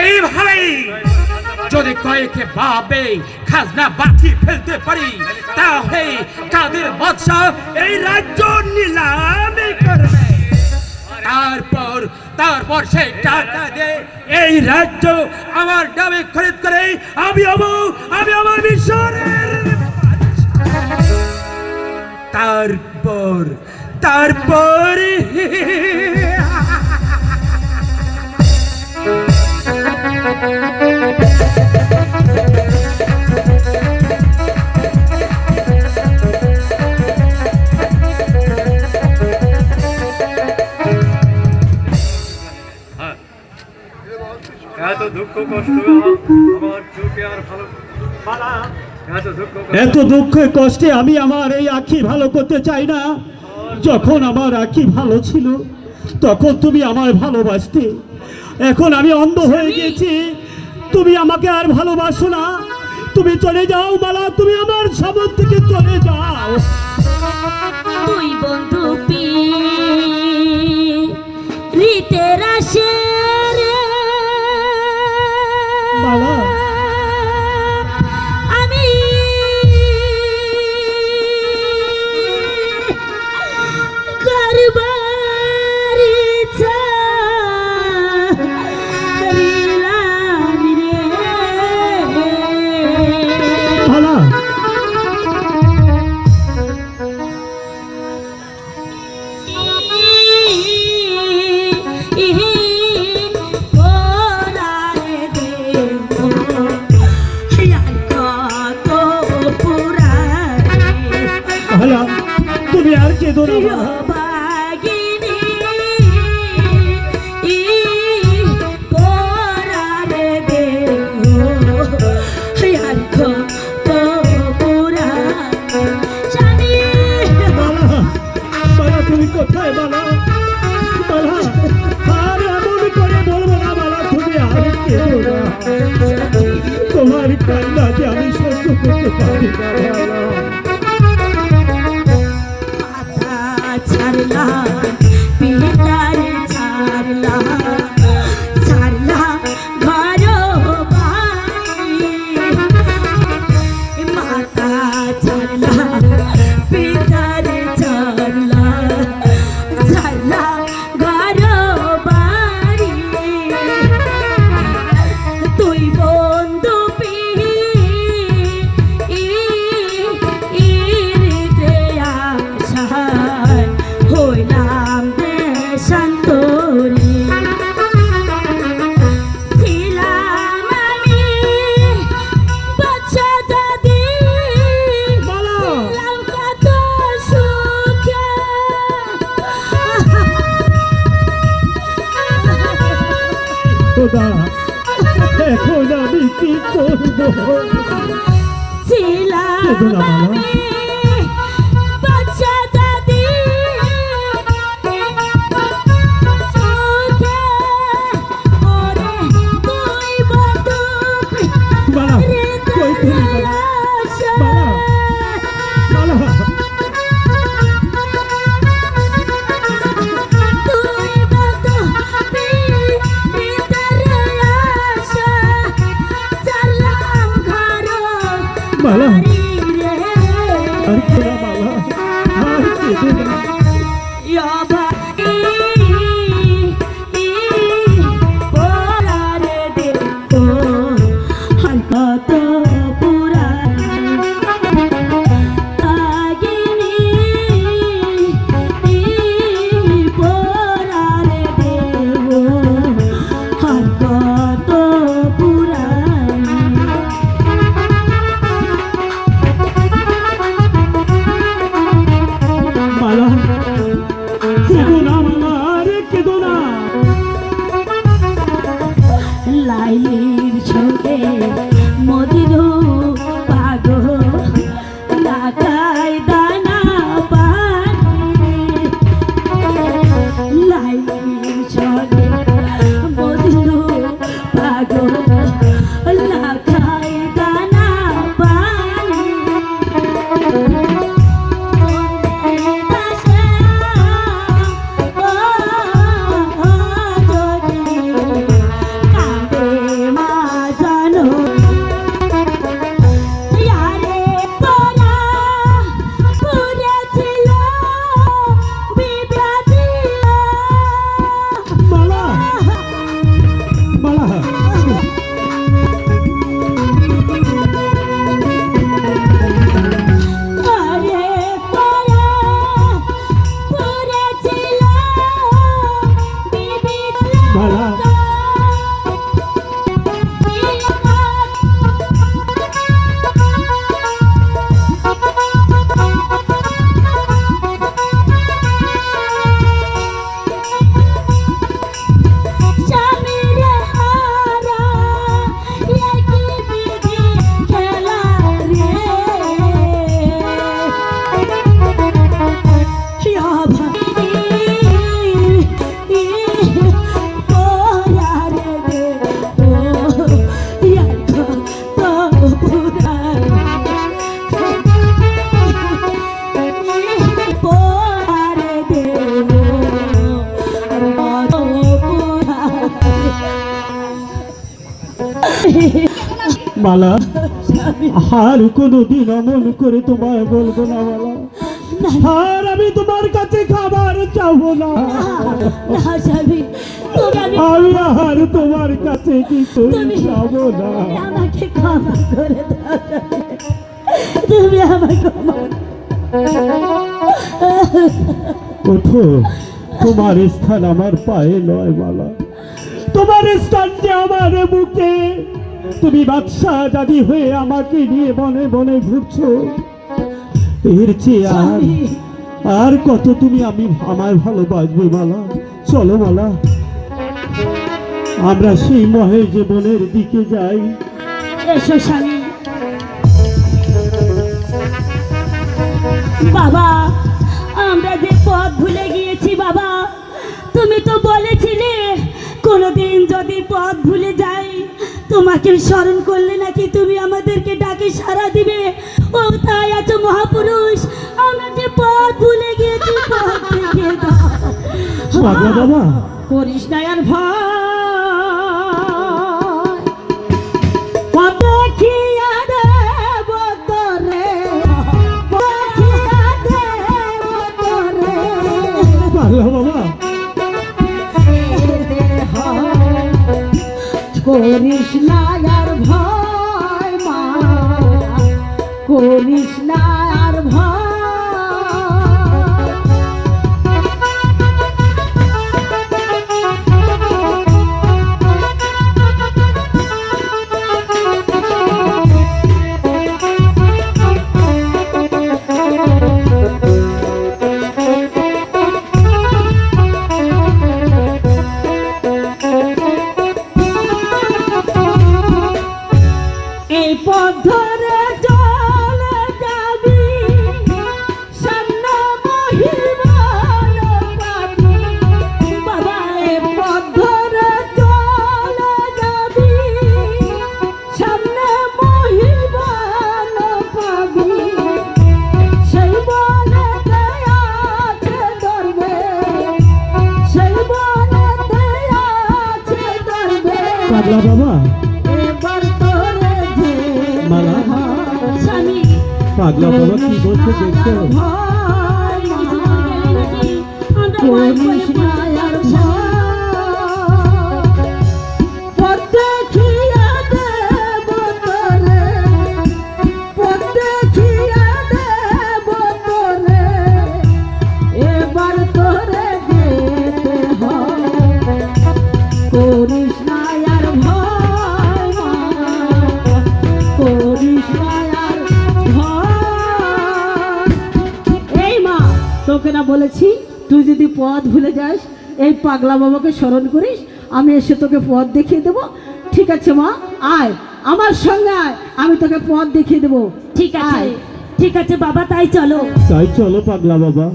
এইভাবেই যদি কয়েকে ভাবে খাজনা বাকি ফেলতে পারি তাহলে কাদের বাদশা এই রাজ্য নিলামি করবে। তারপর সেই টাকা দিয়ে এই রাজ্য আমার নামে খরিদ করে আমি আমার মিশরের তারপরে এত দুঃখ কষ্ট আমার চোখে আর ভালো এত দুঃখে কষ্টে আমি আমার এই আঁখি ভালো করতে চাই না। যখন আমার আঁখি ভালো ছিল তখন তুমি আমায় ভালোবাসতে, এখন আমি অন্ধ হয়ে গেছি, তুমি আমাকে আর ভালোবাসো না। তুমি চলে যাও মালা, তুমি আমার সামনে থেকে চলে যাও। তুই বন্ধু রীতের আসে রে মালা, আমি করবারি চাইলাম রে মালা, তুমি আর কেঁদো না মালা। তুমি কোথায় বালা? বালা, আর এমন করে বলবো না বালা, তুমি আর কেঁদো না। তোমার কান্নাকে আমি সহ্য করতে পারি না বালা। ছাড়লা পিতার ছাড়লা ঘর বাড়ি, মাতা ছাড়লা পিতার ছাড়লা ঘর বাড়ি। তুই বন্ধু হইলাম দেশান্তরী, ছিলাম আমি বাচ্চা দাদি, ছিলাম কত সুখে। খোদা, এখন আমি কি করবো? ছিলাম আমি বাচ্চা দাদি, সুখে ওরে তুই বন্ধু বালা, কই তুমি বালা? বালা, বালা, তুই বন্ধু ভিতরে আসা, চালাম ঘর বালা, বাড়ি রে। আর কেঁদো না বালা, আর কেঁদো না। মালা মালা আর কোনোদিন অমন করে তোমায় বলবো না মালা আর আমি তোমার কাছে খাবার চাবো না না স্বামী তুমি আমি আর তোমার কাছে কিছু চাবো না আমাকে ক্ষমা করে দাও স্বামী। তুমি আমাকে ক্ষমা ওঠো তোমার স্থান আমার পায়ে নয় মালা তোমার স্থান যে আমার বুকে তুমি বাদশাহ দাদি হয়ে আমাকে নিয়ে বনে বনে ঘুরছো এর চেয়ে আর কত তুমি আমায় ভালোবাসবে মালা চলো মালা আমরা সেই মহের জীবনের দিকে যাই এসো স্বামী। বাবা আমরা যে পথ ভুলে গিয়েছি বাবা, তুমি তো বলেছিলে কোনোদিন যদি পথ ভুলে যাই তোমাকে স্মরণ করলে নাকি তুমি আমাদেরকে ডাকে সাড়া দিবে। ও তাই আছো মহাপুরুষ, আমরা যে পথ ভুলে গিয়েছি পথ দেখিয়ে দাও। পাগলা বাবা করিস না আর ভয়, পথ দেখিয়ে দেব তোরে, দেখিয়ে দেব তোরে। পাগলা বাবা করিস না আর ভয় মা, করিস না আর ভয়। এই পথ ধরে চলে যাবি, সামনে মহিমান পাবি। বাবা এই পথ ধরে চলে যাবি, সামনে মহিমান পাবি। সেই বনেতে আছে ধরবে, সেই বনেতে আছে ধরবে। পাগলা বাবা এবার তোরে যে মালা স্বামী পাগলা বাবা কি বলছে দেখছো ভয় কিছু বলবে নাকি? আমরা ভয় করিস না আর ভয়। পথ দেখিয়ে দেব তোরে, পথ দেখিয়ে দেব তোরে। এবার তোরে যেতে হয়, করিস না আর ভয় মা, করিস না আর ভয়। এই মা তোকে না বলেছি তুই যদি পথ ভুলে যাস এই পাগলা বাবাকে স্মরণ করিস, আমি এসে তোকে পথ দেখিয়ে দেবো। ঠিক আছে মা, আয় আমার সঙ্গে আয়, আমি তোকে পথ দেখিয়ে দেবো। ঠিক আছে ঠিক আছে বাবা, তাই চলো। তাই চলো পাগলা বাবা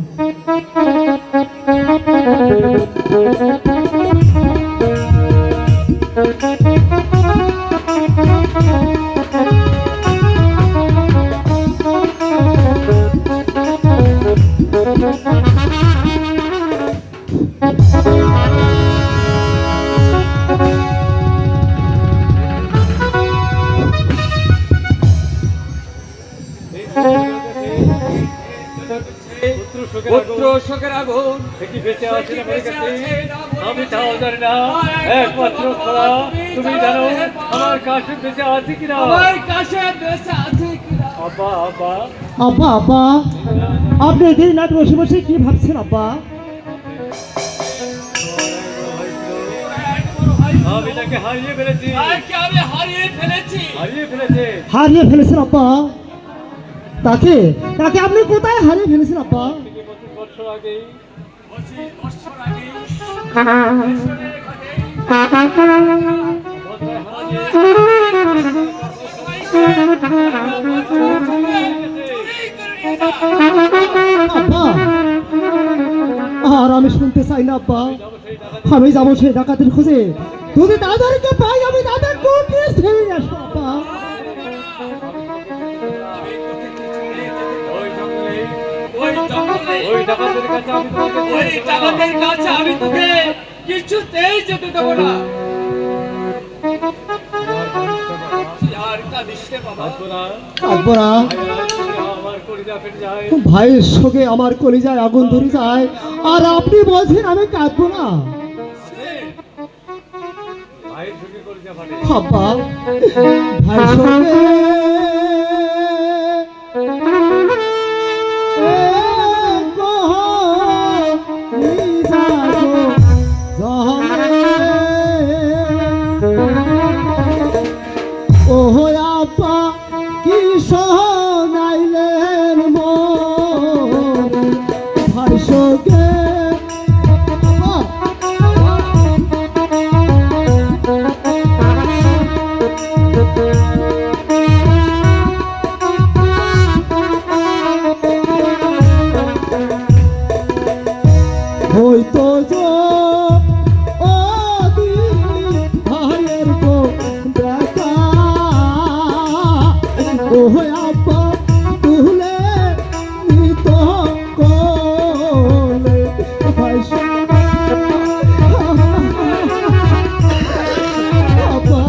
পুত্র শোকের আগুন কি বেঁচে আছে না মরে গেছে আমি তাও জানি না, একমাত্র খোলা তুমি জানো আমার কাছে বেঁচে আছে কিনা। আমার কাছে বেঁচে আছে কিনা। আব্বা আব্বা আব্বা আব্বা আপনি এদিন রাত বসে বসে কি ভাবছেন আব্বা? আমি তাকে হারিয়ে ফেলেছি। হারিয়ে ফেলেছে। হারিয়ে ফেলেছেন আব্বা? তাকে তাকে আপনি কোথায় হারিয়ে ফেলেছেন আব্বা? 25 বছর আগেই আব্বা, আর আমি শুনতে চাই না আব্বা। আমি যাবো সেই ডাকাতের খোঁজে। যদি তাদেরকে পাই আমি তাদের কোটে ছেড়ে আসবো আব্বা। ওই ডাকাতের কাছে আমি তোকে কিছুতেই যেতে দেবো না। কাঁদবো না। আমার কলিজা ফেটে যায়। ভাইয়ের সঙ্গে আমার কলিজায় আগুন ধরে যায়, আর আপনি বলছেন আমি কাঁদবো না? ভাইয়ের সঙ্গে কলিজা ফাটে। আব্বা, ভাইয়ের সঙ্গে ওহো আব্বা কি শোনাইলেন মোর ভাই সঙ্গে। হয়তো ও ভাইয়ের গো দেখা ওহ আব্বা তুলে নিত কোলে ভাই আব্বা।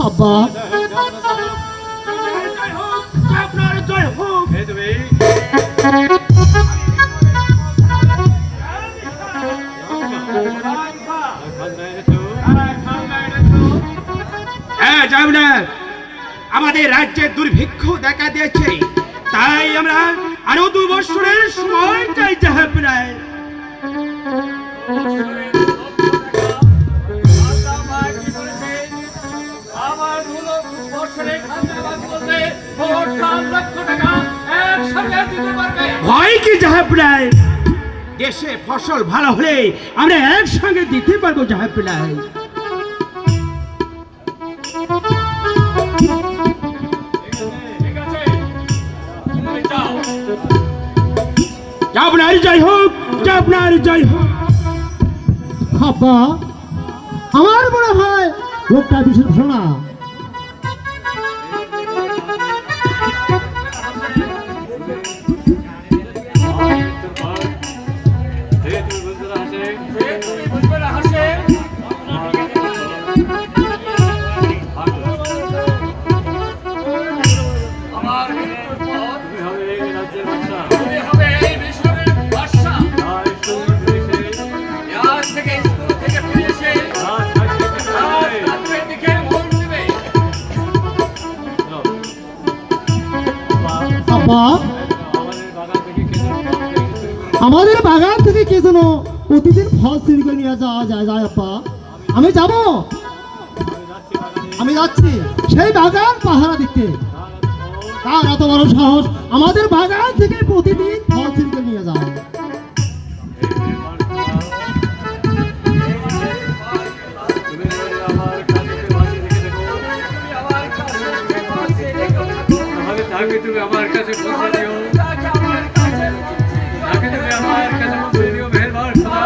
আব্বা, আপনার জয় হোক। এই তুমি হ্যাঁ যাব না, আমাদের রাজ্যে দুর্ভিক্ষ দেখা দিয়েছে, তাই আমরা আরো 2 বছরের সময় চাই জাহাপনায়। ভয় কি জাহাপনায়? দেশে ফসল ভালো হলে আমরা একসঙ্গে দিতে পারবো জাহাপনায়। আপনার জয় হোক, আপনার জয় হোক। আব্বা, আমার মনে হয় লোকটা ভীষণ শোনা। আব্বা, আমাদের বাগান থেকে কে যেন প্রতিদিন ফল চুরি করে নিয়ে যাওয়া যায় আব্বা। আমি যাব, আমি যাচ্ছি সেই বাগান পাহারা দিতে। তার এত বড় সাহস আমাদের বাগান থেকে প্রতিদিন ফল চুরি করে নিয়ে যায়। তুমি আমার কাছে পৌঁছে দিও, তাকে তুমি আমার কাছে পৌঁছে দিও, মেহেরবান খোদা।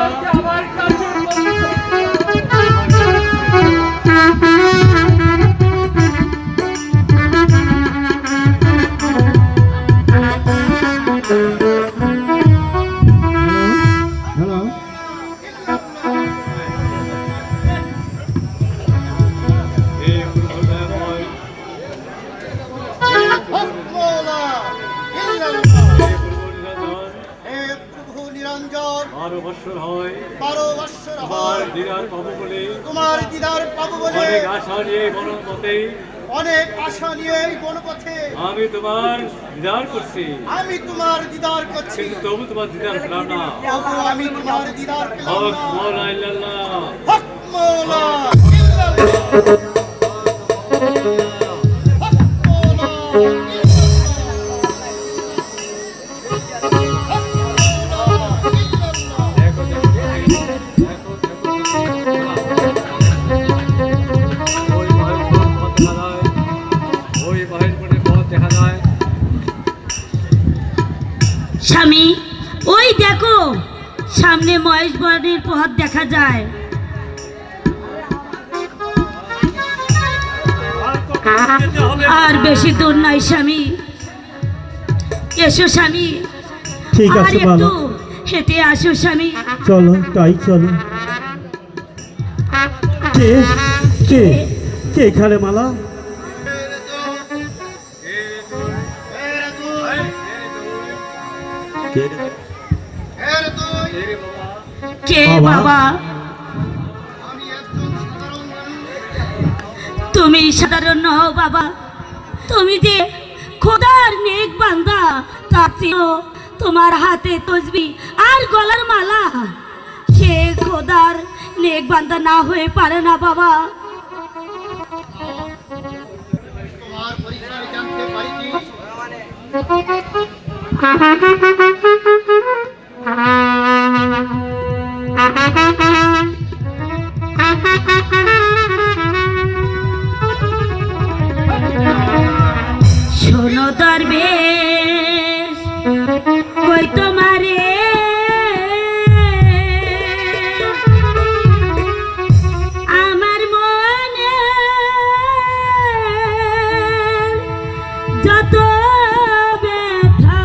হ্যালো, এই অনুভূতিময় বারো বৎসর হয়, 12 বৎসর তোমার হয় দিদার পাবো বলে, তোমার দিদার পাবো বলে অনেক আশা নিয়ে বনন পথে অনেক আশা নিয়ে এই বনপথে আমি তোমার দিদার করছি, আমি তোমার দিদার করছি, কিন্তু তবু তোমার দিদার পেলাম না। তবু আমি তোমার দিদার পেলাম হক না। মওলা ইল্লাল্লাহ, হক মওলা ইল্লাল্লাহ। হক মওলা ইল্লাল্লাহ। হক মওলা ইল্লাল্লাহ। দেখো দেখো দেখো ওই বাহির পথ দেখা যায়, ওই বাহির পথ দেখা যায়। স্বামী, ওই দেখো সামনে মহেশবরের পথ দেখা যায়। আর বেশি দূর নয় স্বামী, এসো স্বামী, ঠিক আর আছে একটু বলো, হেঁটে আসো স্বামী। চলো তাই চলো। কে কে কে এখানে মালা? কে বাবা? বাবা? তুমি সাধারণ নও বাবা, তুমি যে খোদার নেক বান্দা। তার চেয়েও তোমার হাতে তসবি আর গলার মালা, সে খোদার নেক বান্দা না হয়ে পারে না বাবা। তোমার পরিচয় জানতে পারি কি? শোনো দরবেশ, কই তোমারে আমার মনে যত ব্যথা